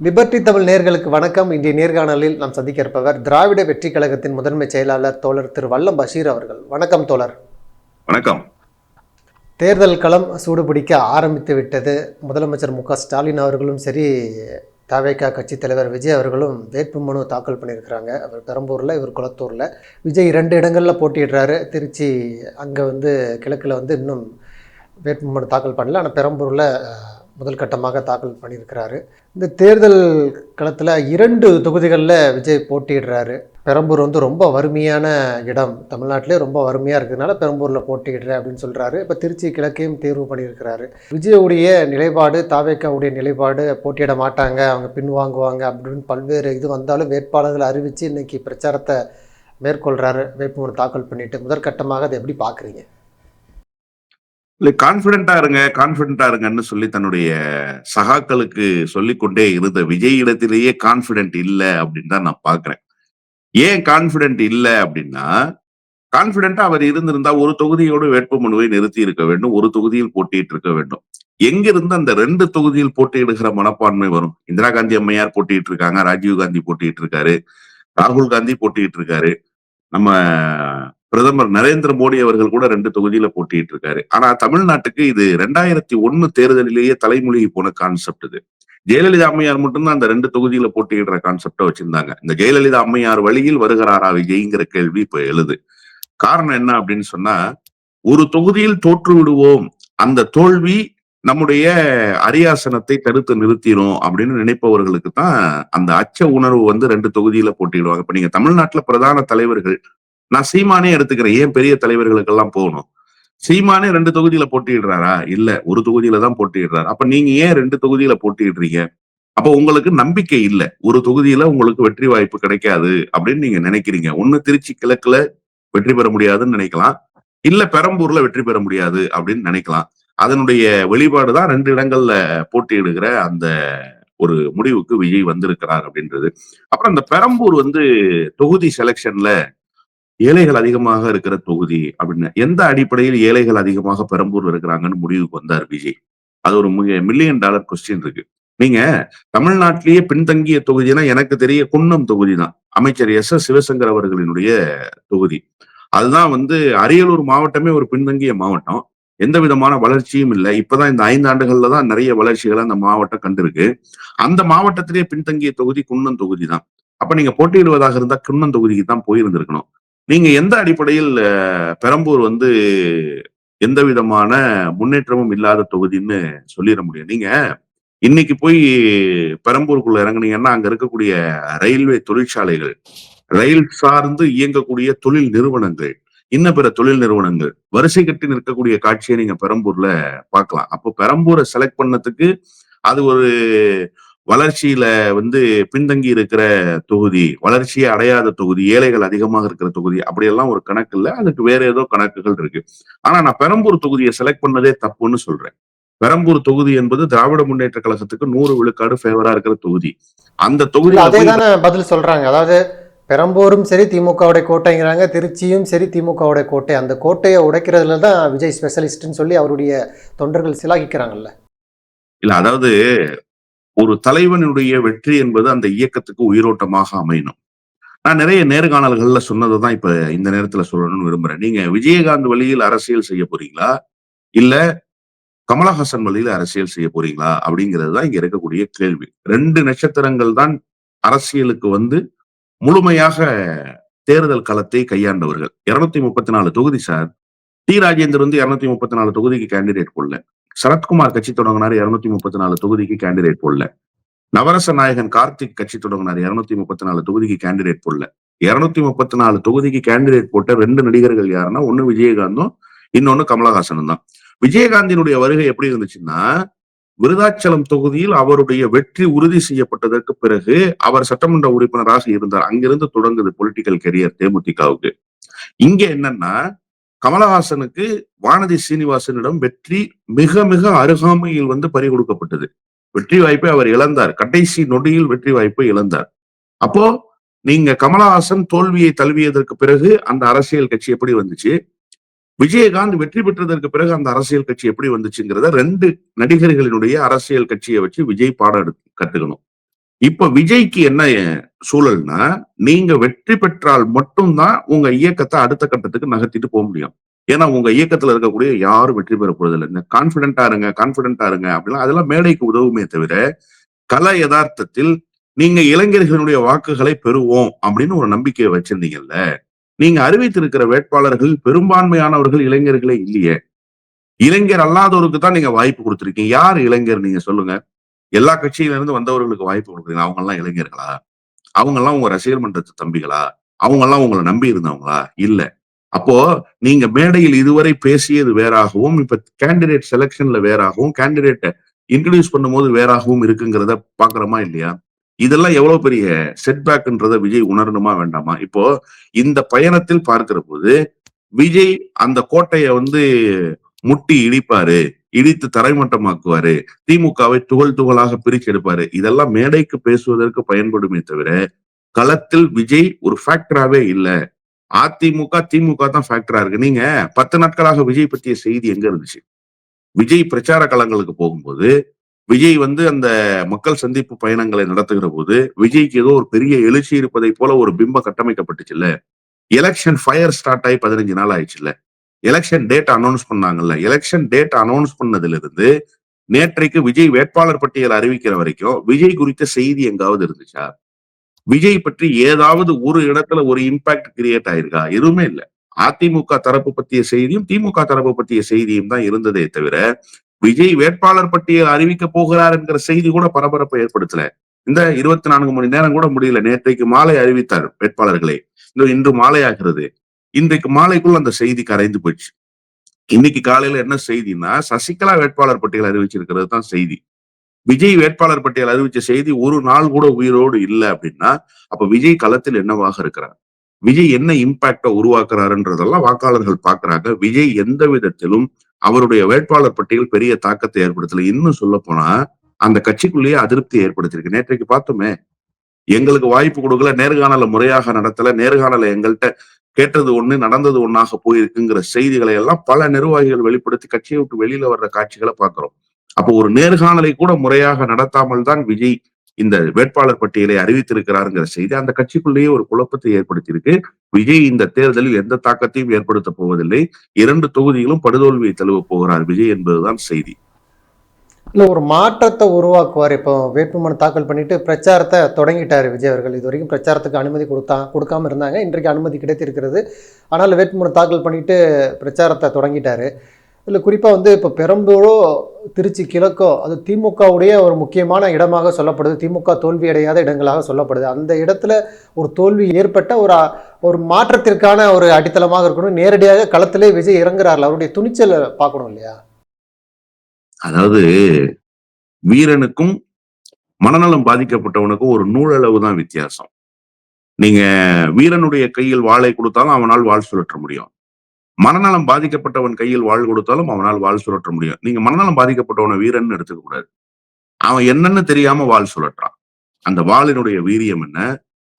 Liberty Tamil நேர்களுக்கு வணக்கம். இன்றைய நேர்காணலில் நாம் சந்திக்க இருப்பவர் திராவிட வெற்றி கழகத்தின் முதன்மை செயலாளர் தோழர் திரு வல்லம் பஷீர் அவர்கள். வணக்கம் தோழர். வணக்கம். தேர்தல் களம் சூடுபிடிக்க ஆரம்பித்து விட்டது. முதலமைச்சர் மு.க.ஸ்டாலின் அவர்களும் சரி, தவேக கட்சித் தலைவர் விஜய் அவர்களும் வேட்புமனு தாக்கல் பண்ணியிருக்கிறாங்க. அவர் பெரம்பூரில், இவர் குளத்தூரில். விஜய் 2 இடங்களில் போட்டியிடுறாரு. திருச்சி அங்கே கிழக்கில் இன்னும் வேட்புமனு தாக்கல் பண்ணல. ஆனால் பெரம்பூரில் முதல் கட்டமாக தாக்கல் பண்ணியிருக்கிறாரு. இந்த தேர்தல் களத்தில் 2 தொகுதிகளில் விஜய் போட்டியிடுறாரு. பெரம்பூர் ரொம்ப வறுமையான இடம், தமிழ்நாட்டிலே ரொம்ப வறுமையாக இருக்கிறதுனால பெரம்பூரில் போட்டியிடுறேன் அப்படின்னு சொல்கிறாரு. இப்போ திருச்சி கிழக்கையும் தேர்வு பண்ணியிருக்கிறாரு. விஜயுடைய நிலைப்பாடு, தாவேக்காவுடைய நிலைப்பாடு, போட்டியிட மாட்டாங்க, அவங்க பின்வாங்குவாங்க அப்படின்னு பல்வேறு வந்தாலும் வேட்பாளர்கள் அறிவித்து இன்றைக்கி பிரச்சாரத்தை மேற்கொள்கிறாரு. வேட்புமனு தாக்கல் பண்ணிட்டு முதற்கட்டமாக அதை எப்படி பார்க்குறீங்க? இல்லை, கான்பிடண்டா இருங்கன்னு சொல்லி தன்னுடைய சகாக்களுக்கு சொல்லிக்கொண்டே இருந்த விஜய் இடத்திலேயே கான்பிடென்ட் இல்லை அப்படின்னு தான் நான் பாக்குறேன். ஏன் கான்பிடென்ட் இல்லை அப்படின்னா, கான்பிடண்டா அவர் இருந்திருந்தா ஒரு தொகுதியோடு வேட்புமனுவை நிறுத்தி இருக்க வேண்டும், ஒரு தொகுதியில் போட்டியிட்டு இருக்க வேண்டும். எங்கிருந்து அந்த 2 தொகுதியில் போட்டியிடுகிற மனப்பான்மை வரும்? இந்திரா காந்தி அம்மையார் போட்டிட்டு இருக்காங்க, ராஜீவ் காந்தி போட்டிட்டு இருக்காரு, ராகுல் காந்தி போட்டிட்டு இருக்காரு, நம்ம பிரதமர் நரேந்திர மோடி அவர்கள் கூட 2 தொகுதியில போட்டிட்டு இருக்காரு. ஆனா தமிழ்நாட்டுக்கு இது 2001 தேர்தலிலேயே தலைமொழி போன கான்செப்ட். இது ஜெயலலிதா அம்மையார் மட்டும்தான் அந்த 2 தொகுதியில போட்டியிடுற கான்செப்ட வச்சிருந்தாங்க. இந்த ஜெயலலிதா அம்மையார் வழியில் வருகிறாரா விஜய்ங்கிற கேள்வி இப்ப எழுது. காரணம் என்ன அப்படின்னு சொன்னா, ஒரு தொகுதியில் தோற்று விடுவோம், அந்த தோல்வி நம்முடைய அரியாசனத்தை தடுத்து நிறுத்திடும் அப்படின்னு நினைப்பவர்களுக்கு தான் அந்த அச்ச உணர்வு 2 தொகுதியில போட்டிடுவாங்க. இப்ப நீங்க தமிழ்நாட்டுல பிரதான தலைவர்கள், நான் சீமானே எடுத்துக்கிறேன், ஏன் பெரிய தலைவர்களுக்கெல்லாம் போகணும்? சீமானே 2 தொகுதியில போட்டியிடுறாரா? இல்ல, ஒரு தொகுதியில தான் போட்டியிடுறாரு. அப்ப நீங்க ஏன் 2 தொகுதியில போட்டியிடுறீங்க? அப்ப உங்களுக்கு நம்பிக்கை இல்ல, ஒரு தொகுதியில உங்களுக்கு வெற்றி வாய்ப்பு கிடைக்காது அப்படின்னு நீங்க நினைக்கிறீங்க. ஒண்ணு திருச்சி கிழக்குல வெற்றி பெற முடியாதுன்னு நினைக்கலாம், இல்ல பெரம்பூர்ல வெற்றி பெற முடியாது அப்படின்னு நினைக்கலாம். அதனுடைய வெளிப்பாடுதான் 2 இடங்கள்ல போட்டியிடுகிற அந்த ஒரு முடிவுக்கு விஜய் வந்திருக்கிறார் அப்படின்றது. அப்புறம் இந்த பெரம்பூர் தொகுதி செலக்ஷன்ல ஏழைகள் அதிகமாக இருக்கிற தொகுதி அப்படின்னு எந்த அடிப்படையில் ஏழைகள் அதிகமாக பெரம்பூர்ல இருக்கிறாங்கன்னு முடிவுக்கு வந்தார் விஜய்? அது ஒரு $1,000,000 கொஸ்டின் இருக்கு. நீங்க தமிழ்நாட்டிலேயே பின்தங்கிய தொகுதினா எனக்கு தெரிய குன்னம் தொகுதி தான், அமைச்சர் எஸ் சிவசங்கர் அவர்களினுடைய தொகுதி. அதுதான் அரியலூர் மாவட்டமே ஒரு பின்தங்கிய மாவட்டம், எந்த விதமான வளர்ச்சியும் இல்லை. இப்பதான் இந்த 5 ஆண்டுகள்ல தான் நிறைய வளர்ச்சிகளை அந்த மாவட்டம் கண்டிருக்கு. அந்த மாவட்டத்திலேயே பின்தங்கிய தொகுதி குன்னம் தொகுதி தான். அப்ப நீங்க போட்டியிடுவதாக இருந்தா குன்னம் தொகுதிக்கு தான் போயிருந்திருக்கணும். நீங்க எந்த அடிப்படையில் பெரம்பூர் எந்த விதமான முன்னேற்றமும் இல்லாத தொகுதின்னு சொல்லிட முடியும்? நீங்க இன்னைக்கு போய் பெரம்பூருக்குள்ள இறங்குனீங்கன்னா அங்க இருக்கக்கூடிய ரயில்வே தொழிற்சாலைகள், ரயில் சார்ந்து இயங்கக்கூடிய தொழில் நிறுவனங்கள், இன்ன பிற தொழில் நிறுவனங்கள் வரிசை கட்டி நிற்கக்கூடிய காட்சியை நீங்க பெரம்பூர்ல பார்க்கலாம். அப்போ பெரம்பூரை செலக்ட் பண்ணதுக்கு அது ஒரு வளர்ச்சியில பின்தங்கி இருக்கிற தொகுதி, வளர்ச்சியை அடையாத தொகுதி, ஏழைகள் அதிகமாக இருக்கிற தொகுதி, அப்படியெல்லாம் ஒரு கணக்கு இல்லை. அதுக்கு வேற ஏதோ கணக்குகள் இருக்கு. ஆனா நான் பெரம்பூர் தொகுதியை செலக்ட் பண்ணதே தப்புன்னு சொல்றேன். பெரம்பூர் தொகுதி என்பது திராவிட முன்னேற்ற கழகத்துக்கு 100 விழுக்காடு ஃபேவரா இருக்கிற தொகுதி. அந்த தொகுதி அதே தானே பதில் சொல்றாங்க. அதாவது பெரம்பூரும் சரி திமுகவுடைய கோட்டைங்கிறாங்க, திருச்சியும் சரி திமுகவுடைய கோட்டை. அந்த கோட்டையை உடைக்கிறதுல தான் விஜய் ஸ்பெஷலிஸ்ட்னு சொல்லி அவருடைய தொண்டர்கள் சிலாகிக்கிறாங்கல்ல. இல்ல, அதாவது ஒரு தலைவனுடைய வெற்றி என்பது அந்த இயக்கத்துக்கு உயிரோட்டமாக அமையணும். நான் நிறைய நேர்காணல்கள்ல சொன்னதுதான் இப்ப இந்த நேரத்துல சொல்லணும்னு விரும்புறேன். நீங்க விஜயகாந்த் வழியில் அரசியல் செய்ய போறீங்களா, இல்ல கமலஹாசன் வழியில அரசியல் செய்ய போறீங்களா அப்படிங்கிறது தான் இங்க இருக்கக்கூடிய கேள்வி. 2 நட்சத்திரங்கள் தான் அரசியலுக்கு முழுமையாக தேர்தல் களத்தை கையாண்டவர்கள். 234 தொகுதி சார். டி ராஜேந்தர் 234 தொகுதிக்கு கேண்டிடேட் போடல. சரத்குமார் கட்சி தொடங்கினாரு, 234 தொகுதிக்கு கேண்டிடேட் போடல. நவரச நாயகன் கார்த்திக் கட்சி தொடங்கினார், 234 தொகுதிக்கு கேண்டிடேட் போடல. 234 தொகுதிக்கு கேண்டிடேட் போட்ட 2 நடிகர்கள் யாருன்னா, ஒண்ணு விஜயகாந்தும், இன்னொன்னு கமலஹாசனும் தான். விஜயகாந்தினுடைய வருகை எப்படி இருந்துச்சுன்னா, விருதாச்சலம் தொகுதியில் அவருடைய வெற்றி உறுதி செய்யப்பட்டதற்கு பிறகு அவர் சட்டமன்ற உறுப்பினராக இருந்தார். அங்கிருந்து தொடங்குது பொலிட்டிக்கல் கெரியர் தேமுதிகவுக்கு. இங்க என்னன்னா, கமலஹாசனுக்கு வானதி சீனிவாசனிடம் வெற்றி மிக மிக அருகாமையில் பறிகொடுக்கப்பட்டது. வெற்றி வாய்ப்பை அவர் இழந்தார், கடைசி நொடியில் வெற்றி வாய்ப்பை இழந்தார். அப்போ நீங்க கமலஹாசன் தோல்வியை தழுவியதற்கு பிறகு அந்த அரசியல் கட்சி எப்படி வந்துச்சு, விஜயகாந்த் வெற்றி பெற்றதற்கு பிறகு அந்த அரசியல் கட்சி எப்படி வந்துச்சுங்கிறத 2 நடிகர்களினுடைய அரசியல் கட்சியை வச்சு விஜய் பாடம் கத்துக்கணும். இப்ப விஜய்க்கு என்ன சூழல்னா, நீங்க வெற்றி பெற்றால் மட்டும்தான் உங்க இயக்கத்த அடுத்த கட்டத்துக்கு நகர்த்திட்டு முடியும். ஏன்னா, உங்க இயக்கத்துல இருக்கக்கூடிய யாரும் வெற்றி பெற போறதில்ல. இந்த கான்ஃபிடென்ட்டா இருங்க, கான்ஃபிடென்ட்டா இருங்க அப்படிலாம் அதெல்லாம் மேடைக்கு உதவுமே தவிர, கள எதார்த்தத்தில் நீங்க இளைஞர்களுடைய வாக்குகளை பெறுவோம் அப்படின்னு ஒரு நம்பிக்கைய வச்சிருந்தீங்கல்ல. நீங்க அறிவித்திருக்கிற வேட்பாளர்கள் பெரும்பான்மையானவர்கள் இளைஞர்களே இல்லையே. இளைஞர் அல்லாதோருக்கு தான் நீங்க வாய்ப்பு குடுத்திருக்கீங்க. யார் இளைஞர் நீங்க சொல்லுங்க? எல்லா கட்சியில இருந்து வந்தவர்களுக்கு வாய்ப்பு குடுக்குறீங்க. அவங்கலாம் இளைஞர்களா? அவங்கலாம் உங்க ரசிகர் மன்றத்து தம்பிகளா? அவங்கலாம் உங்கள நம்பி இருந்தவங்களா? இல்ல. அப்போ நீங்க மேடையில் இதுவரை பேசியது வேறாகவும், இப்ப கேண்டிடேட் செலக்ஷன்ல வேறாகவும், கேண்டிடேட்ட இன்ட்ரோடியூஸ் பண்ணும்போது வேறாகவும் இருக்குங்கிறத பார்க்கிறோமா இல்லையா? இதெல்லாம் எவ்வளவு பெரிய செட்பேக்ன்றத விஜய் உணரணுமா வேண்டாமா? இப்போ இந்த பயணத்தில் பார்க்கிற போது, விஜய் அந்த கோட்டைய முட்டி இடிப்பாரு. இடித்து தரைமட்டமாக்குவாரு. திமுகவை துகள் துகளாக பிரிச்சு எடுப்பாரு. இதெல்லாம் மேடைக்கு பேசுவதற்கு பயன்படுமே தவிர, களத்தில் விஜய் ஒரு ஃபேக்டராவே இல்ல. அதிமுக, திமுக தான் ஃபேக்டரா இருக்கு. நீங்க 10 நாட்களாக விஜய் பற்றிய செய்தி எங்க இருந்துச்சு? விஜய் பிரச்சார களங்களுக்கு போகும்போது, விஜய் அந்த மக்கள் சந்திப்பு பயணங்களை நடத்துகிற போது, விஜய்க்கு ஏதோ ஒரு பெரிய எழுச்சி இருப்பதை போல ஒரு பிம்பம் கட்டமைக்கப்பட்டுச்சுல்ல. எலக்ஷன் ஃபயர் ஸ்டார்ட் ஆயி 15 நாள் ஆயிடுச்சுல்ல. எலக்ஷன் டேட் அனௌன்ஸ் பண்ணாங்கல்ல. எலக்ஷன் டேட் அனௌன்ஸ் பண்ணதிலிருந்து நேற்றைக்கு விஜய் வேட்பாளர் பட்டியல் அறிவிக்கிற வரைக்கும், விஜய் குறித்த செய்தி எங்காவது இருந்துச்சா? விஜய் பற்றி ஏதாவது ஒரு இடத்துல ஒரு இம்பாக்ட் கிரியேட் ஆயிருக்கா? எதுவுமே இல்ல. அதிமுக தரப்பு பத்திய செய்தியும், திமுக தரப்பு பத்திய செய்தியும் தான் இருந்ததே தவிர, விஜய் வேட்பாளர் பட்டியல் அறிவிக்க போகிறார் என்கிற செய்தி கூட பரபரப்பை ஏற்படுத்தல. இந்த 24 மணி நேரம் கூட முடியல. நேற்றைக்கு மாலை அறிவித்தார் வேட்பாளர்களை. இன்று மாலை ஆகிறது. இன்றைக்கு மாலைக்குள் அந்த செய்தி கரைந்து போயிடுச்சு. இன்னைக்கு காலையில என்ன செய்தின்னா, சசிகலா வேட்பாளர் பட்டியல் அறிவிச்சிருக்கிறது தான் செய்தி. விஜய் வேட்பாளர் பட்டியல் அறிவிச்ச செய்தி ஒரு நாள் கூட உயிரோடு இல்ல அப்படின்னா, அப்ப விஜய் களத்தில் என்னவாக இருக்கிறார்? விஜய் என்ன இம்பாக்ட உருவாக்குறாருன்றதெல்லாம் வாக்காளர்கள் பார்க்கிறாங்க. விஜய் எந்த விதத்திலும் அவருடைய வேட்பாளர் பட்டியல் பெரிய தாக்கத்தை ஏற்படுத்தல. இன்னும் சொல்லப்போனா, அந்த கட்சிக்குள்ளேயே அதிருப்தி ஏற்படுத்தியிருக்கு. நேற்றைக்கு பார்த்தோமே, எங்களுக்கு வாய்ப்பு குடுக்கல, நேர்காணல முறையாக நடத்தல, நேர்காணல எங்கள்ட்ட கேட்டது ஒண்ணு, நடந்தது ஒண்ணாக போயிருக்குங்கிற செய்திகளை எல்லாம் பல நிர்வாகிகள் வெளிப்படுத்தி கட்சியை விட்டு வெளியில வர்ற காட்சிகளை பார்க்கிறோம். அப்போ ஒரு நேர்காணலை கூட முறையாக நடத்தாமல் தான் விஜய் இந்த வேட்பாளர் பட்டியலை அறிவித்திருக்கிறாருங்கிற செய்தி அந்த கட்சிக்குள்ளேயே ஒரு குழப்பத்தை ஏற்படுத்தியிருக்கு. விஜய் இந்த தேர்தலில் எந்த தாக்கத்தையும் ஏற்படுத்தப் போவதில்லை. 2 தொகுதிகளும் படுதோல்வியை தழுவப் போகிறார் விஜய் என்பதுதான் செய்தி. இல்ல ஒரு மாற்றத்தை உருவாக்குவார். இப்போ வேட்புமனு தாக்கல் பண்ணிட்டு பிரச்சாரத்தை தொடங்கிட்டாரு விஜய் அவர்கள். இதுவரைக்கும் பிரச்சாரத்துக்கு அனுமதி கொடுக்காம இருந்தாங்க. இன்றைக்கு அனுமதி கிடைத்திருக்கிறது. ஆனால் வேட்புமனு தாக்கல் பண்ணிட்டு பிரச்சாரத்தை தொடங்கிட்டாரு. இதில் குறிப்பாக இப்போ பெரம்பலூரோ திருச்சி கிழக்கோ அது திமுகவுடைய ஒரு முக்கியமான இடமாக சொல்லப்படுது. திமுக தோல்வி அடையாத இடங்களாக சொல்லப்படுது. அந்த இடத்துல ஒரு தோல்வி ஏற்பட்ட ஒரு மாற்றத்திற்கான ஒரு அடித்தளமாக இருக்கணும். நேரடியாக களத்திலே விஜய் இறங்குறாரு. அவருடைய துணிச்சலை பார்க்கணும் இல்லையா? அதாவது வீரனுக்கும் மனநலம் பாதிக்கப்பட்டவனுக்கும் ஒரு நூலளவு தான் வித்தியாசம். நீங்க வீரனுடைய கையில் வாளை கொடுத்தாலும் அவனால் வாள் சுழற்ற முடியும். மனநலம் பாதிக்கப்பட்டவன் கையில் வாள் கொடுத்தாலும் அவனால் வாள் சுழற்ற முடியும். நீங்க மனநலம் பாதிக்கப்பட்டவனை வீரன் எடுத்துக்க கூடாது. அவன் என்னன்னு தெரியாம வாள் சுழற்றான். அந்த வாளினுடைய வீரியம் என்ன?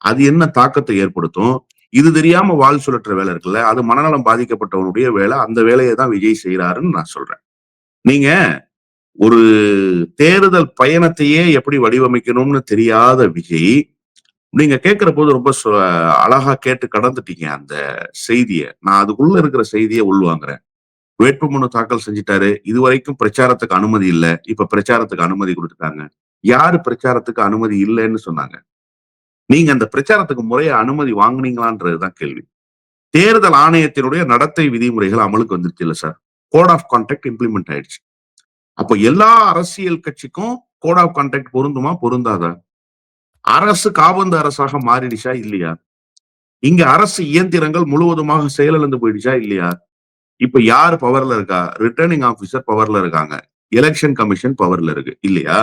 அது என்ன தாக்கத்தை ஏற்படுத்தும்? இது தெரியாம வாள் சுழற்ற வேலை இருக்குல்ல, அது மனநலம் பாதிக்கப்பட்டவனுடைய வேலை. அந்த வேலையை தான் விஜய் செய்யறாருன்னு நான் சொல்றேன். நீங்க ஒரு தேர்தல் பயணத்தையே எப்படி வடிவமைக்கணும்னு தெரியாத விஜய், நீங்க கேட்கிற போது ரொம்ப அழகா கேட்டு கடந்துட்டீங்க அந்த செய்திய. நான் அதுக்குள்ள இருக்கிற செய்தியை உள்வாங்குறேன். வேட்புமனு தாக்கல் செஞ்சுட்டாரு. இதுவரைக்கும் பிரச்சாரத்துக்கு அனுமதி இல்ல. இப்ப பிரச்சாரத்துக்கு அனுமதி கொடுத்துட்டாங்க. யாரு பிரச்சாரத்துக்கு அனுமதி இல்லைன்னு சொன்னாங்க? நீங்க அந்த பிரச்சாரத்துக்கு முறையா அனுமதி வாங்குனீங்களான்றதுதான் கேள்வி. தேர்தல் ஆணையத்தினுடைய நடத்தை விதிமுறைகள் அமலுக்கு வந்துருச்சு இல்ல sir. Code of contact implement ஆயிடுச்சு. அப்ப எல்லா அரசியல் கட்சிக்கும் கோட் ஆஃப் கான்டாக்ட் பொருந்துமா? பொருந்தாதா? அரசு காபந்து அரசாக மாறிடுச்சா? இல்லையா? இங்க அரசு இயந்திரங்கள் முழுவதுமாக செயலிழந்து போயிடுச்சா? இல்லையா? இப்ப யாரு பவர்ல இருக்கா? ரிட்டர்னிங் ஆபீசர் பவர்ல இருக்காங்க. எலெக்ஷன் கமிஷன் பவர்ல இருக்கு. இல்லையா?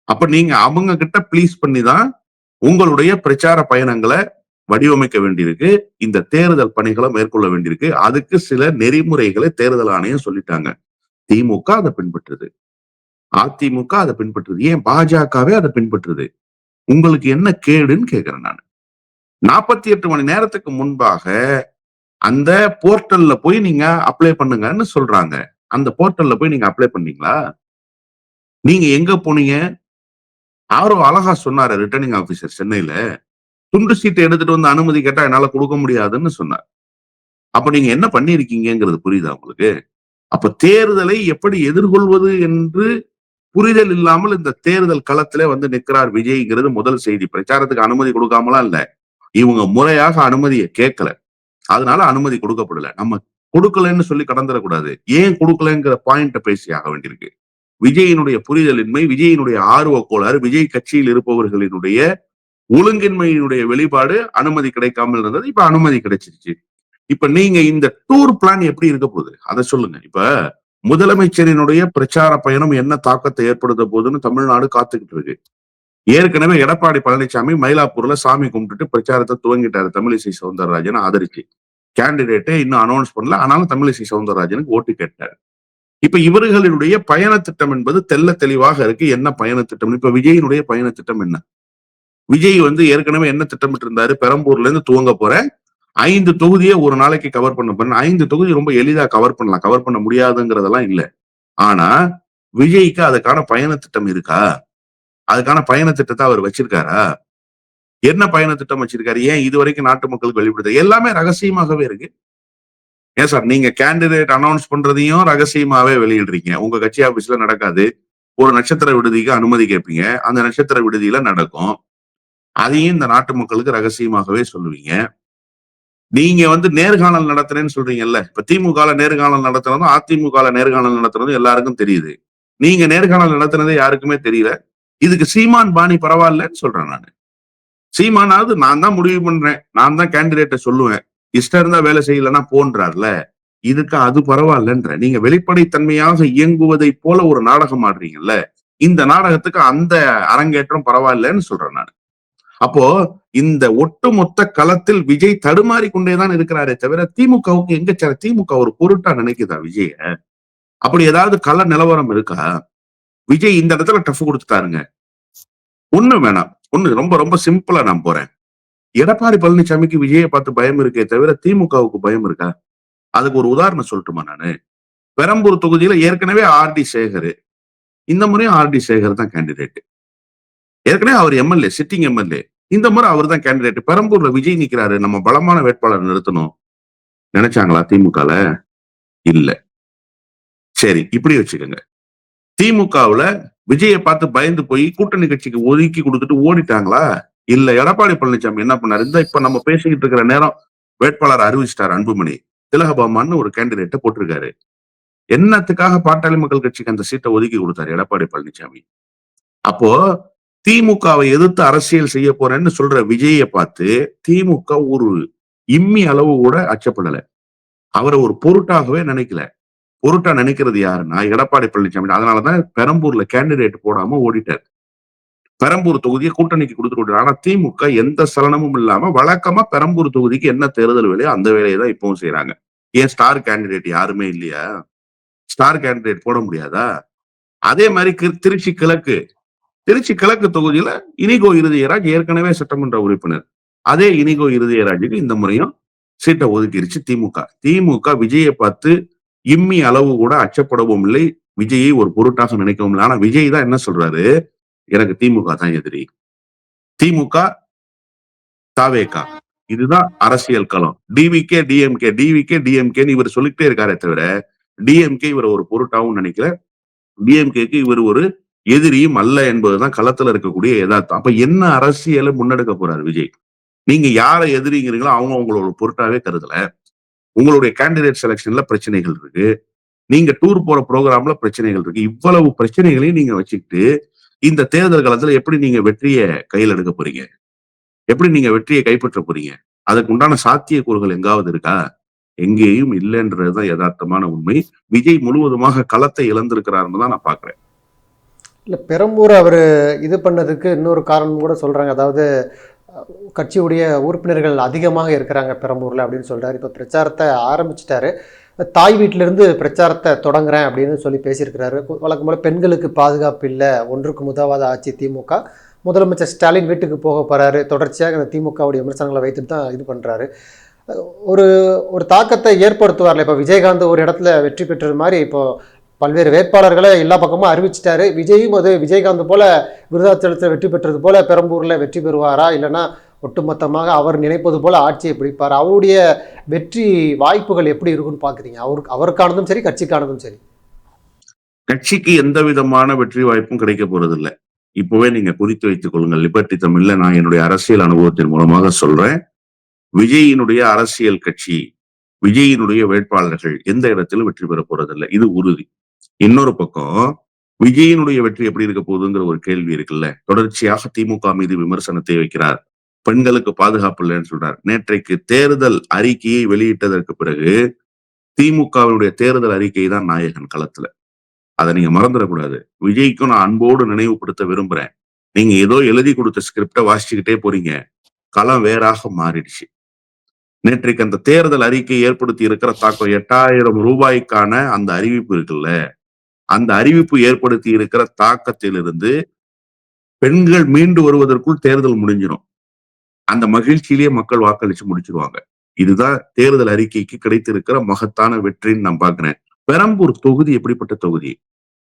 அப்ப நீங்க அவங்க கிட்ட ப்ளீஸ் பண்ணி தான் உங்களுடைய பிரச்சார பயணங்களை வடிவமைக்க வேண்டியிருக்கு. இந்த தேர்தல் பணிகளை மேற்கொள்ள வேண்டியிருக்கு. அதுக்கு சில நெறிமுறைகளை தேர்தல் ஆணையம் சொல்லிட்டாங்க. திமுக அதை பின்பற்றுது. அதிமுக அதை பின்பற்றுது. ஏன் பாஜகவே அதை பின்பற்றுது? உங்களுக்கு என்ன கேடுன்னு கேக்குறேன் நான். 48 மணி நேரத்துக்கு முன்பாக அந்த போர்ட்டல்ல போய் நீங்க அப்ளை பண்ணுங்கன்னு சொல்றாங்க. அந்த போர்ட்டல்ல போய் நீங்க அப்ளை பண்ணீங்களா? நீங்க எங்க போனீங்க? அவரும் அழகா சொன்னாரு ரிட்டர்னிங் ஆபீசர் சென்னையில, துண்டு சீட்டை எடுத்துட்டு வந்து அனுமதி கேட்டா என்னால கொடுக்க முடியாதுன்னு சொன்னார். அப்ப நீங்க என்ன பண்ணியிருக்கீங்கங்கிறது புரியுதா உங்களுக்கு? அப்ப தேர்தலை எப்படி எதிர்கொள்வது என்று புரிதல் இல்லாமல் இந்த தேர்தல் களத்திலே வந்து நிற்கிறார் விஜய்ங்கிறது முதல் செய்தி. பிரச்சாரத்துக்கு அனுமதி கொடுக்காமலாம் இல்ல. இவங்க முறையாக அனுமதிய கேட்கல. அதனால அனுமதி கொடுக்கப்படல. நம்ம கொடுக்கலன்னு சொல்லி கடந்துடக்கூடாது. ஏன் கொடுக்கலங்கிற பாயிண்ட பேசி ஆக வேண்டியிருக்கு. விஜயினுடைய புரிதலின்மை, விஜயினுடைய ஆர்வ கோளாறு, விஜய் கட்சியில் இருப்பவர்களினுடைய ஒழுங்கின்மையினுடைய வெளிப்பாடு அனுமதி கிடைக்காமல் இருந்தது. இப்ப அனுமதி கிடைச்சிருச்சு. இப்ப நீங்க இந்த டூர் பிளான் எப்படி இருக்க போகுது? அத சொல்லுங்க. இப்ப முதலமைச்சரினுடைய பிரச்சார பயணம் என்ன தாக்கத்தை ஏற்படுத்த போகுதுன்னு தமிழ்நாடு காத்துக்கிட்டு இருக்கு. ஏற்கனவே எடப்பாடி பழனிசாமி மயிலாப்பூர்ல சாமி கும்பிட்டுட்டு பிரச்சாரத்தை துவங்கிட்டாரு தமிழிசை சவுந்தரராஜன் ஆதரிச்சு. கேண்டிடேட்டே இன்னும் அனௌன்ஸ் பண்ணல. ஆனாலும் தமிழிசை சவுந்தரராஜனுக்கு ஓட்டு கேட்டார். இப்ப இவர்களுடைய பயண திட்டம் என்பது தெள்ள தெளிவாக இருக்கு. என்ன பயண திட்டம்? இப்ப விஜயினுடைய பயண திட்டம் என்ன? விஜய் வந்து ஏற்கனவே என்ன திட்டமிட்டு இருந்தாரு? பெரம்பூர்ல இருந்து துவங்க போறேன். 5 தொகுதியை ஒரு நாளைக்கு கவர் பண்ண போறேன். 5 தொகுதி ரொம்ப எளிதா கவர் பண்ணலாம். கவர் பண்ண முடியாதுங்கிறதெல்லாம் இல்ல. ஆனா விஜய்க்கு அதுக்கான பயண திட்டம் இருக்கா? அதுக்கான பயண திட்டத்தை அவர் வச்சிருக்காரா? என்ன பயண திட்டம் வச்சிருக்காரு? ஏன் இதுவரைக்கும் நாட்டு மக்களுக்கு வெளிப்படுத்த எல்லாமே ரகசியமாகவே இருக்கு. ஏன் சார் நீங்க கேண்டிடேட் அனௌன்ஸ் பண்றதையும் ரகசியமாவே வெளியிடுறீங்க. உங்க கட்சி ஆபீஸ்ல நடக்காது. ஒரு நட்சத்திர விடுதிக்கு அனுமதி கேட்பீங்க. அந்த நட்சத்திர விடுதியில நடக்கும். அதையும் இந்த நாட்டு மக்களுக்கு ரகசியமாகவே சொல்லுவீங்க. நீங்க வந்து நேர்காணல் நடத்துறேன்னு சொல்றீங்கல்ல. இப்ப திமுகல நேர்காணல் நடத்துறதும், அதிமுகல நேர்காணல் நடத்துறதும் எல்லாருக்கும் தெரியுது. நீங்க நேர்காணல் நடத்துனதே யாருக்குமே தெரியல. இதுக்கு சீமான் பாணி பரவாயில்லன்னு சொல்றேன் நானு. சீமானாவது நான் தான் முடிவு பண்றேன். நான் தான் கேண்டிடேட்ட சொல்லுவேன். இஷ்டம் இருந்தா வேலை செய்யலன்னா போன்றார்ல. இதுக்கு அது பரவாயில்லன்ற. நீங்க வெளிப்படைத்தன்மையாக இயங்குவதை போல ஒரு நாடகம் ஆடுறீங்கல்ல. இந்த நாடகத்துக்கு அந்த அரங்கேற்றம் பரவாயில்லன்னு சொல்றேன் நான். அப்போ இந்த ஒட்டுமொத்த களத்தில் விஜய் தடுமாறி கொண்டேதான் இருக்கிறாரே தவிர திமுகவுக்கு எங்க திமுக ஒரு பொருட்டா நினைக்குதா விஜய? அப்படி ஏதாவது கள நிலவரம் இருக்கா? விஜய் இந்த இடத்துல டஃப் கொடுத்துட்டாருங்க. ஒண்ணு வேணாம். ஒண்ணு ரொம்ப ரொம்ப சிம்பிளா நான் போறேன். எடப்பாடி பழனிசாமிக்கு விஜயை பார்த்து பயம் இருக்கே தவிர திமுகவுக்கு பயம் இருக்கா? அதுக்கு ஒரு உதாரணம் சொல்லட்டுமா நானு? பெரம்பூர் தொகுதியில ஏற்கனவே ஆர்.டி. சேகர். இந்த முறையும் ஆர்.டி. சேகர் தான் கேண்டிடேட். ஏற்கனவே அவர் எம்எல்ஏ, சிட்டிங் எம்எல்ஏ. இந்த முறை அவர் தான் கேண்டிடேட். பெரம்பூர்ல விஜய் நிக்கிறாரு. நம்ம பலமான வேட்பாளர் நிறுத்தணும். நினைச்சாங்களா திமுகல? இல்ல. சரி, இப்படி வச்சுக்கோங்க. திமுகவுல விஜயை பார்த்து பயந்து போய் கூட்டணி கட்சிக்கு ஒதுக்கி கொடுத்துட்டு ஓடிட்டாங்களா? இல்ல. எடப்பாடி பழனிசாமி என்ன பண்ணாரு? இந்த இப்ப நம்ம பேசிக்கிட்டு இருக்கிற நேரம் வேட்பாளர் அறிவிச்சிட்டார் அன்புமணி. திலகபாமான்னு ஒரு கேண்டிடேட்ட போட்டிருக்காரு. என்னத்துக்காக பாட்டாளி மக்கள் கட்சிக்கு அந்த சீட்டை ஒதுக்கி கொடுத்தாரு எடப்பாடி பழனிசாமி? அப்போ திமுகவை எதிர்த்து அரசியல் செய்ய போறேன்னு சொல்ற விஜயை பார்த்து திமுக ஒரு இம்மி அளவு கூட அச்சப்படல. அவரை ஒரு பொருட்டாகவே நினைக்கல. பொருட்டா நினைக்கிறது யாருன்னா எடப்பாடி பழனிசாமி. அதனாலதான் பெரம்பூர்ல கேண்டிடேட் போடாம ஓடிட்டார். பெரம்பூர் தொகுதியை கூட்டணிக்கு கொடுத்துட்டு. ஆனா திமுக எந்த சலனமும் இல்லாம வழக்கமா பெரம்பூர் தொகுதிக்கு என்ன தேர்தல் வேலையோ அந்த வேலையை தான் இப்பவும் செய்யறாங்க. ஏன் ஸ்டார் கேண்டிடேட் யாருமே இல்லையா? ஸ்டார் கேண்டிடேட் போட முடியாதா? அதே மாதிரி திருச்சி கிழக்கு. திருச்சி கிழக்கு தொகுதியில இனிகோ இருதயராஜ் ஏற்கனவே சட்டமன்ற உறுப்பினர். அதே இனிகோ இருதயராஜுக்கு இந்த முறையும் சீட்டை ஒதுக்கிருச்சு திமுக. திமுக விஜயை பார்த்து இம்மி அளவு கூட அச்சப்படவும் இல்லை. விஜயை ஒரு பொருட்டாக நினைக்கவும் இல்லை. ஆனா விஜய் தான் என்ன சொல்றாரு? எனக்கு திமுக தான் எதிரி. திமுக, தாவேகா. இதுதான் அரசியல் களம். டிவிகே, டிஎம்கேன்னு இவர் சொல்லிட்டே இருக்காரே தவிர டிஎம்கே இவர் ஒரு பொருட்டாவும் நினைக்கல. டிஎம்கேக்கு இவர் ஒரு எதிரியும் அல்ல என்பதுதான் களத்துல இருக்கக்கூடிய யதார்த்தம். அப்ப என்ன அரசியலை முன்னெடுக்க போறாரு விஜய்? நீங்க யாரை எதிரிங்கிறீங்களோ அவங்க உங்களோட பொருட்டாவே கருதல. உங்களுடைய கேண்டிடேட் செலக்ஷன்ல பிரச்சனைகள் இருக்கு. நீங்க டூர் போற ப்ரோக்ராம்ல பிரச்சனைகள் இருக்கு. இவ்வளவு பிரச்சனைகளையும் நீங்க வச்சுக்கிட்டு இந்த தேர்தல் காலத்துல எப்படி நீங்க வெற்றியை கையில் எடுக்க போறீங்க? எப்படி நீங்க வெற்றியை கைப்பற்ற போறீங்க? அதுக்கு உண்டான சாத்தியக்கூறுகள் எங்காவது இருக்கா? எங்கேயும் இல்லைன்றதுதான் யதார்த்தமான உண்மை. விஜய் முழுவதுமாக களத்தை இழந்திருக்கிறாருன்னு தான் நான் பாக்குறேன். இல்லை, பெரம்பூர் அவர் இது பண்ணதுக்கு இன்னொரு காரணம் கூட சொல்கிறாங்க. அதாவது கட்சியுடைய உறுப்பினர்கள் அதிகமாக இருக்கிறாங்க பெரம்பூரில் அப்படின்னு சொல்கிறார். இப்போ பிரச்சாரத்தை ஆரம்பிச்சிட்டாரு. தாய் வீட்டிலிருந்து பிரச்சாரத்தை தொடங்குறேன் அப்படின்னு சொல்லி பேசியிருக்கிறாரு. வழக்கம் போல் பெண்களுக்கு பாதுகாப்பு இல்லை, ஒன்றுக்கு உதவாத ஆட்சி திமுக. முதலமைச்சர் ஸ்டாலின் வீட்டுக்கு போக போகிறாரு. தொடர்ச்சியாக அந்த திமுகவுடைய விமர்சனங்களை வைத்துட்டு தான் இது பண்ணுறாரு. ஒரு ஒரு தாக்கத்தை ஏற்படுத்துவார்ல. இப்போ விஜயகாந்த் ஒரு இடத்துல வெற்றி பெற்றது மாதிரி இப்போ பல்வேறு வேட்பாளர்களை எல்லா பக்கமும் அறிவிச்சிட்டாரு. விஜயும் அது விஜயகாந்த் போல விருதாச்சலத்தில் வெற்றி பெற்றது போல பெரம்பூர்ல வெற்றி பெறுவாரா, இல்லைன்னா ஒட்டுமொத்தமாக அவர் நினைப்பது போல ஆட்சியை பிடிப்பார்? அவருடைய வெற்றி வாய்ப்புகள் எப்படி இருக்குன்னு பாக்குறீங்க? அவருக்கானதும் சரி, கட்சிக்கானதும் சரி. கட்சிக்கு எந்த விதமான வெற்றி வாய்ப்பும் கிடைக்க போறதில்ல. இப்பவே நீங்க குறித்து வைத்துக் கொள்ளுங்கள். லிபர்டி தமிழ்ல நான் என்னுடைய அரசியல் அனுபவத்தின் மூலமாக சொல்றேன். விஜயினுடைய அரசியல் கட்சி, விஜயினுடைய வேட்பாளர்கள் எந்த இடத்திலும் வெற்றி பெற போறதில்ல. இது உறுதி. இன்னொரு பக்கம் விஜயினுடைய வெற்றி எப்படி இருக்க போகுதுங்கிற ஒரு கேள்வி இருக்குல்ல. தொடர்ச்சியாக திமுக மீது விமர்சனத்தை வைக்கிறார். பெண்களுக்கு பாதுகாப்பு இல்லைன்னு சொல்றார். நேற்றைக்கு தேர்தல் அறிக்கையை வெளியிட்டதற்கு பிறகு திமுகவினுடைய தேர்தல் அறிக்கை தான் நாயகன் களத்துல. அதை நீங்க மறந்துடக்கூடாது. விஜய்க்கும் நான் அன்போடு நினைவுபடுத்த விரும்புறேன். நீங்க ஏதோ எழுதி கொடுத்த ஸ்கிரிப்ட வாசிச்சுக்கிட்டே போறீங்க. களம் வேறாக மாறிடுச்சு. நேற்றைக்கு அந்த தேர்தல் அறிக்கை ஏற்படுத்தி இருக்கிற தாக்கம் 8,000 ரூபாய்க்கான அந்த அறிவிப்பு இருக்குல்ல, அந்த அறிவிப்பு ஏற்படுத்தி இருக்கிற தாக்கத்திலிருந்து பெண்கள் மீண்டு வருவதற்குள் தேர்தல் முடிஞ்சிடும். அந்த மகிழ்ச்சியிலேயே மக்கள் வாக்களிச்சு முடிச்சிருவாங்க. இதுதான் தேர்தல் அறிக்கைக்கு கிடைத்திருக்கிற மகத்தான வெற்றின்னு நான் பாக்குறேன். பெரம்பூர் தொகுதி எப்படிப்பட்ட தொகுதி?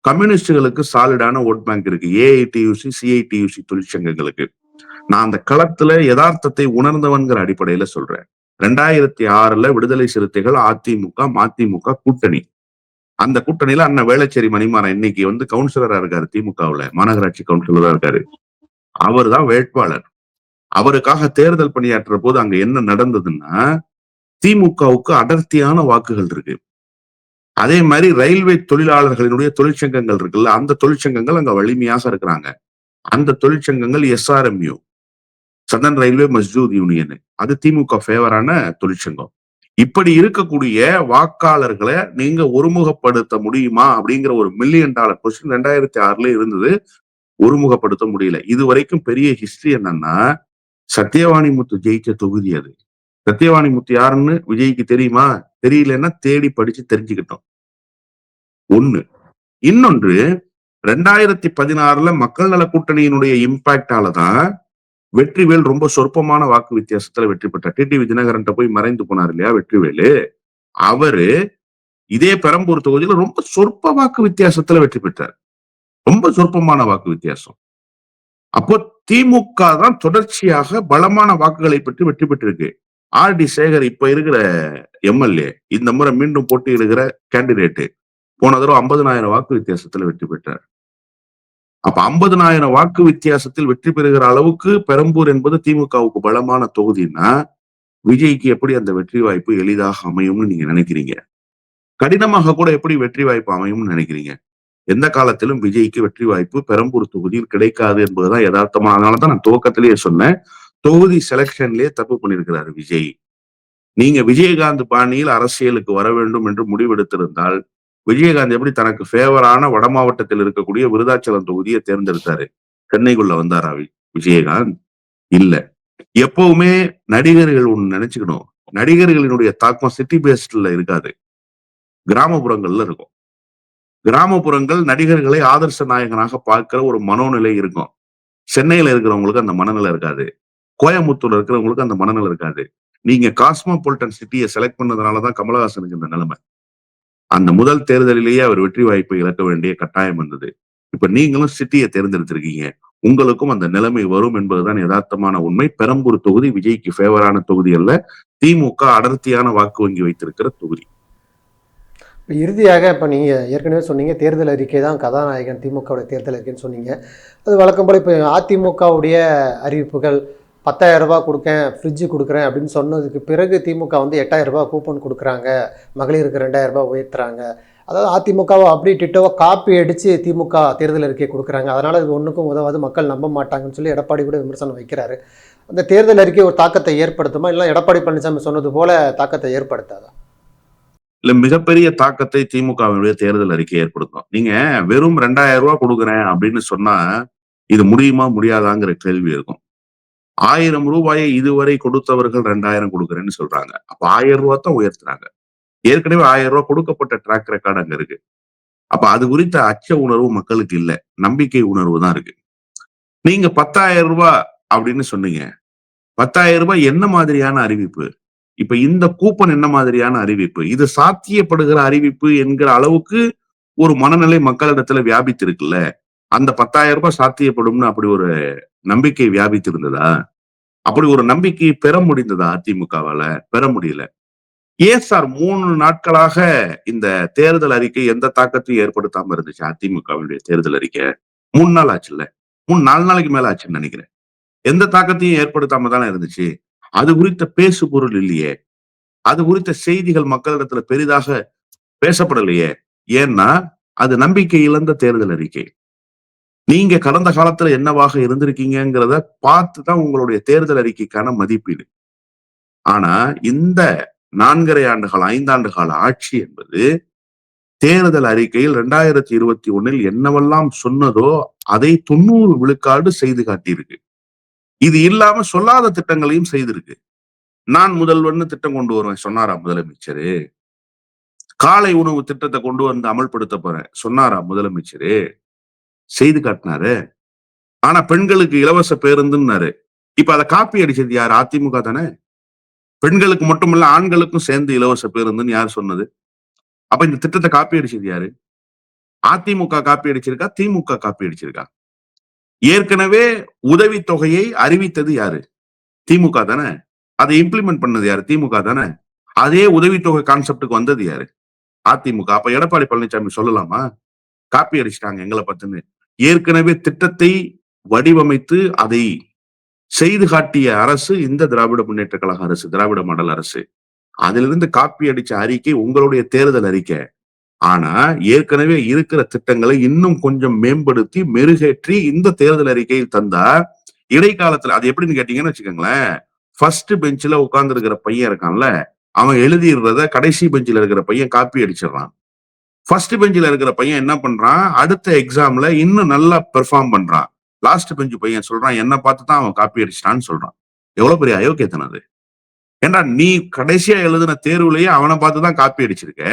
கம்யூனிஸ்டுகளுக்கு சாலிடான ஓட் பேங்க் இருக்கு. ஏஐடியூசி, சிஐடியூசி தொழிற்சங்கங்களுக்கு. நான் அந்த களத்துல யதார்த்தத்தை உணர்ந்தவன்கிற அடிப்படையில சொல்றேன். 2006ல விடுதலை சிறுத்தைகள், அதிமுக, மதிமுக கூட்டணி. அந்த கூட்டணியில அண்ணன் வேளச்சேரி மணிமாறன் இன்னைக்கு கவுன்சிலரா இருக்காரு. திமுகவுல மாநகராட்சி கவுன்சிலரா இருக்காரு. அவர் தான் வேட்பாளர். அவருக்காக தேர்தல் பணியாற்ற போது அங்க என்ன நடந்ததுன்னா, திமுகவுக்கு அடர்த்தியான வாக்குகள் இருக்கு. அதே மாதிரி ரயில்வே தொழிலாளர்களினுடைய தொழிற்சங்கங்கள் இருக்குல்ல, அந்த தொழிற்சங்கங்கள் அங்க வலிமையாக இருக்கிறாங்க. அந்த தொழிற்சங்கங்கள் SRMU, Sathan railway Mazdoor union, அது திமுக ஃபேவரான தொழிற்சங்கம். இப்படி இருக்கக்கூடிய வாக்காளர்களை நீங்க ஒருமுகப்படுத்த முடியுமா அப்படிங்கிற ஒரு $1 மில்லியன் கொஸ்டின் 2006ல இருந்தது. ஒருமுகப்படுத்த முடியல. இது வரைக்கும் பெரிய ஹிஸ்டரி என்னன்னா, சத்யவாணி முத்து ஜெயிச்ச தொகுதி அது. சத்யவாணி முத்து யாருன்னு விஜய்க்கு தெரியுமா? தெரியலன்னா தேடி படிச்சு தெரிஞ்சுக்கிட்டோம். ஒண்ணு. இன்னொன்று, 2016ல மக்கள் நல கூட்டணியினுடைய இம்பாக்டால தான் வெற்றிவேல் ரொம்ப சொற்பமான வாக்கு வித்தியாசத்துல வெற்றி பெற்றார். டிடிவி தினகரன்ட்ட போய் மறைந்து போனார் இல்லையா வெற்றிவேலு. அவரு இதே பெரம்பூர் தொகுதியில ரொம்ப சொற்ப வாக்கு வித்தியாசத்துல வெற்றி பெற்றார். ரொம்ப சொற்பமான வாக்கு வித்தியாசம். அப்போ திமுக தான் தொடர்ச்சியாக பலமான வாக்குகளை பெற்று வெற்றி பெற்றிருக்கு. ஆர் டி சேகர் இப்ப இருக்கிற எம்எல்ஏ, இந்த முறை மீண்டும் போட்டியிடுகிற கேண்டிடேட், போன தடவை 50,000 வாக்கு வித்தியாசத்துல வெற்றி பெற்றார். அப்ப 50,000 வாக்கு வித்தியாசத்தில் வெற்றி பெறுகிற அளவுக்கு பெரம்பூர் என்பது திமுகவுக்கு பலமான தொகுதின்னா, விஜய்க்கு எப்படி அந்த வெற்றி வாய்ப்பு எளிதாக அமையும்னு நீங்க நினைக்கிறீங்க? கடினமாக கூட எப்படி வெற்றி வாய்ப்பு அமையும்னு நினைக்கிறீங்க? எந்த காலத்திலும் விஜய்க்கு வெற்றி வாய்ப்பு பெரம்பூர் தொகுதியில் கிடைக்காது என்பதுதான் யதார்த்தமா. அதனாலதான் நான் துவக்கத்திலேயே சொன்னேன், தொகுதி செலக்ஷன்லயே தப்பு பண்ணிருக்கிறாரு விஜய். நீங்க விஜயகாந்த் பாணியில் அரசியலுக்கு வர வேண்டும் என்று முடிவெடுத்திருந்தால், விஜயகாந்த் எப்படி தனக்கு ஃபேவரான வட மாவட்டத்தில் இருக்கக்கூடிய விருதாச்சலம் தொகுதியை தேர்ந்தெடுத்தாரு? சென்னைக்குள்ள வந்தாரா விஜயகாந்த்? இல்ல. எப்பவுமே நடிகர்கள் ஒண்ணு நினைச்சுக்கணும். நடிகர்களினுடைய தாக்கம் சிட்டி பேஸ்ட்ல இருக்காது, கிராமப்புறங்கள்ல இருக்கும். கிராமப்புறங்கள் நடிகர்களை ஆதர்ச நாயகனாக பார்க்கிற ஒரு மனோநிலை இருக்கும். சென்னையில இருக்கிறவங்களுக்கு அந்த மனநிலை இருக்காது. கோயம்புத்தூர்ல இருக்கிறவங்களுக்கு அந்த மனநிலை இருக்காது. நீங்க காஸ்மோபாலிட்டன் சிட்டியை செலக்ட் பண்ணதுனாலதான் கமலஹாசனுக்கு இந்த நிலைமை. அந்த முதல் தேர்தலிலேயே அவர் வெற்றி வாய்ப்பை இழக்க வேண்டிய கட்டாயம் வந்தது. இப்ப நீங்களும் சிட்டியை தேர்ந்தெடுத்திருக்கீங்க. உங்களுக்கும் அந்த நிலைமை வரும் என்பதுதான் யதார்த்தமான உண்மை. பெரம்பூர் தொகுதி விஜய்க்கு ஃபேவரான தொகுதி அல்ல, திமுக அடர்த்தியான வாக்கு வங்கி வைத்திருக்கிற தொகுதி. இறுதியாக இப்போ நீங்கள் ஏற்கனவே சொன்னீங்க, தேர்தல் அறிக்கை தான் கதாநாயகன், திமுகவுடைய தேர்தல் அறிக்கைன்னு சொன்னீங்க. அது வழக்கம் போல் இப்போ அதிமுகவுடைய அறிவிப்புகள் 10,000 ரூபாய் கொடுக்கேன், ஃப்ரிட்ஜு கொடுக்குறேன் அப்படின்னு சொன்னதுக்கு பிறகு திமுக 8,000 ரூபாய் கூப்பன் கொடுக்குறாங்க, மகளிருக்கு 2,000 ரூபாய் உயர்த்துறாங்க. அதாவது அதிமுகவை அப்படி டிட்டோவை காப்பி அடித்து திமுக தேர்தல் அறிக்கை கொடுக்குறாங்க. அதனால் இது ஒன்றுக்கும் உதவாது, மக்கள் நம்ப மாட்டாங்கன்னு சொல்லி எடப்பாடி கூட விமர்சனம் வைக்கிறாரு. அந்த தேர்தல் அறிக்கை ஒரு தாக்கத்தை ஏற்படுத்துமா, இல்லை எடப்பாடி பழனிசாமி சொன்னது போல தாக்கத்தை ஏற்படுத்தாதா? இல்ல, மிகப்பெரிய தாக்கத்தை திமுகவினுடைய தேர்தல் அறிக்கை ஏற்படுத்தும். நீங்க வெறும் 2,000 ரூபாய் கொடுக்குறேன் அப்படின்னு சொன்னா இது முடியுமா முடியாதாங்கிற கேள்வி இருக்கும். 1000 ரூபாயை இதுவரை கொடுத்தவர்கள் 2,000 கொடுக்குறேன்னு சொல்றாங்க. அப்ப 1000 ரூபாய் தான் உயர்த்துறாங்க. ஏற்கனவே 1000 ரூபாய் கொடுக்கப்பட்ட ட்ராக் ரெக்கார்டு அங்க இருக்கு. அப்ப அது குறித்த அச்ச உணர்வு மக்களுக்கு இல்ல, நம்பிக்கை உணர்வு தான் இருக்கு. நீங்க 10,000 ரூபாய் அப்படின்னு சொன்னீங்க. 10,000 ரூபாய் என்ன மாதிரியான அறிவிப்பு? இப்ப இந்த கூப்பன் என்ன மாதிரியான அறிவிப்பு? இது சாத்தியப்படுகிற அறிவிப்பு என்கிற அளவுக்கு ஒரு மனநிலை மக்களிடத்துல வியாபித்து இருக்குல்ல. அந்த 10,000 ரூபாய் சாத்தியப்படும்னு அப்படி ஒரு நம்பிக்கை வியாபித்து இருந்ததா? அப்படி ஒரு நம்பிக்கையை பெற முடிந்ததா அதிமுகவால? பெற முடியல. ஏன் சார் 3 நாட்களாக இந்த தேர்தல் அறிக்கை எந்த தாக்கத்தையும் ஏற்படுத்தாம இருந்துச்சு அதிமுகவினுடைய தேர்தல் அறிக்கை? 3 நாள் ஆச்சுல்ல. 4 நாளைக்கு மேல ஆச்சுன்னு நினைக்கிறேன். எந்த தாக்கத்தையும் ஏற்படுத்தாம தானே இருந்துச்சு. அது குறித்த பேசு பொருள் இல்லையே. அது குறித்த செய்திகள் மக்களிடத்துல பெரிதாக பேசப்படலையே. ஏன்னா, அது நம்பிக்கை இழந்த தேர்தல் அறிக்கை. நீங்க கடந்த காலத்துல என்னவாக இருந்திருக்கீங்கங்கிறத பார்த்து தான் உங்களுடைய தேர்தல் அறிக்கைக்கான மதிப்பீடு. ஆனா, இந்த 4 1/2 ஆண்டுகால, 5 ஆண்டு கால ஆட்சி என்பது தேர்தல் அறிக்கையில் 2021 என்னவெல்லாம் சொன்னதோ, அதை 90 விழுக்காடு செய்து காட்டியிருக்கு. இது இல்லாம சொல்லாத திட்டங்களையும் செய்திருக்கு. நான் முதல்வன்னு திட்டம் கொண்டு வருவேன் சொன்னாரா முதலமைச்சரு? காலை உணவு திட்டத்தை கொண்டு வந்து அமல்படுத்த போறேன் சொன்னாரா முதலமைச்சரு? செய்து காட்டினாரு. ஆனா பெண்களுக்கு இலவச பேருந்துன்னாரு. இப்ப அத காப்பி அடிச்சது யாரு? அதிமுக தானே. பெண்களுக்கு மட்டுமல்ல ஆண்களுக்கும் சேர்ந்து இலவச பேருந்துன்னு யார் சொன்னது? அப்ப இந்த திட்டத்தை காப்பி அடிச்சது யாரு? அதிமுக காப்பி அடிச்சிருக்கா? திமுக காப்பி அடிச்சிருக்கா? ஏற்கனவே உதவித்தொகையை அறிவித்தது யாரு? திமுக தானே. அதை இம்ப்ளிமெண்ட் பண்ணது யாரு? திமுக தானே. அதே உதவித்தொகை கான்செப்டுக்கு வந்தது யாரு? அதிமுக. அப்ப எடப்பாடி பழனிசாமி சொல்லலாமா? காப்பி அடிச்சிட்டாங்க எங்களை பார்த்துன்னு. ஏற்கனவே திட்டத்தை வடிவமைத்து அதை செய்து காட்டிய அரசு இந்த திராவிட முன்னேற்ற கழக அரசு, திராவிட மாடல் அரசு. அதிலிருந்து காப்பி அடிச்ச அறிக்கை உங்களுடைய தேர்தல் அறிக்கை. ஆனா ஏற்கனவே இருக்கிற திட்டங்களை இன்னும் கொஞ்சம் மேம்படுத்தி மெருகேற்றி இந்த தேர்தல் அறிக்கையில் தந்தா இடைக்காலத்துல அது எப்படின்னு கேட்டீங்கன்னு வச்சுக்கோங்களேன். ஃபர்ஸ்ட் பெஞ்ச்ல உட்கார்ந்து இருக்கிற பையன் இருக்கான்ல, அவன் எழுதிடுறத கடைசி பெஞ்சில் இருக்கிற பையன் காப்பி அடிச்சிடறான். ஃபர்ஸ்ட் பெஞ்சில் இருக்கிற பையன் என்ன பண்றான்? அடுத்த எக்ஸாம்ல இன்னும் நல்லா பெர்ஃபார்ம் பண்றான். லாஸ்ட் பெஞ்ச் பையன் சொல்றான், என்ன பார்த்து தான் அவன் காப்பி அடிச்சிட்டான்னு சொல்றான். எவ்வளவு பெரிய அயோக்கியத்தனம் அது. ஏன்டா நீ கடைசியா எழுதின தேர்வுலயே அவனை பார்த்து தான் காப்பி அடிச்சிருக்க.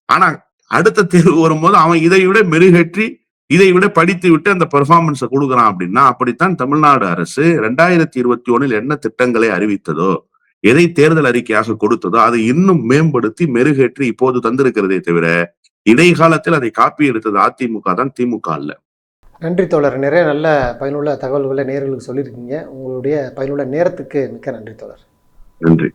ஆனா அடுத்த தேர்வு வரும்போது அவன் இதை விட மெருகேற்றி இதை விட படித்து விட்டு அந்த பெர்ஃபார்மன்ஸை கொடுக்குறான் அப்படின்னா, அப்படித்தான் தமிழ்நாடு அரசு 2021 என்ன திட்டங்களை அறிவித்ததோ, எதை தேர்தல் அறிக்கையாக கொடுத்ததோ அதை இன்னும் மேம்படுத்தி மெருகேற்றி இப்போது தந்திருக்கிறதே தவிர இடைக்காலத்தில் அதை காப்பி எடுத்தது அதிமுக தான், திமுக அல்ல. நன்றி தோழர். நிறைய நல்ல பயனுள்ள தகவல்களை நேயர்களுக்கு சொல்லியிருக்கீங்க. உங்களுடைய பயனுள்ள நேரத்துக்கு மிக்க நன்றி தோழர். நன்றி.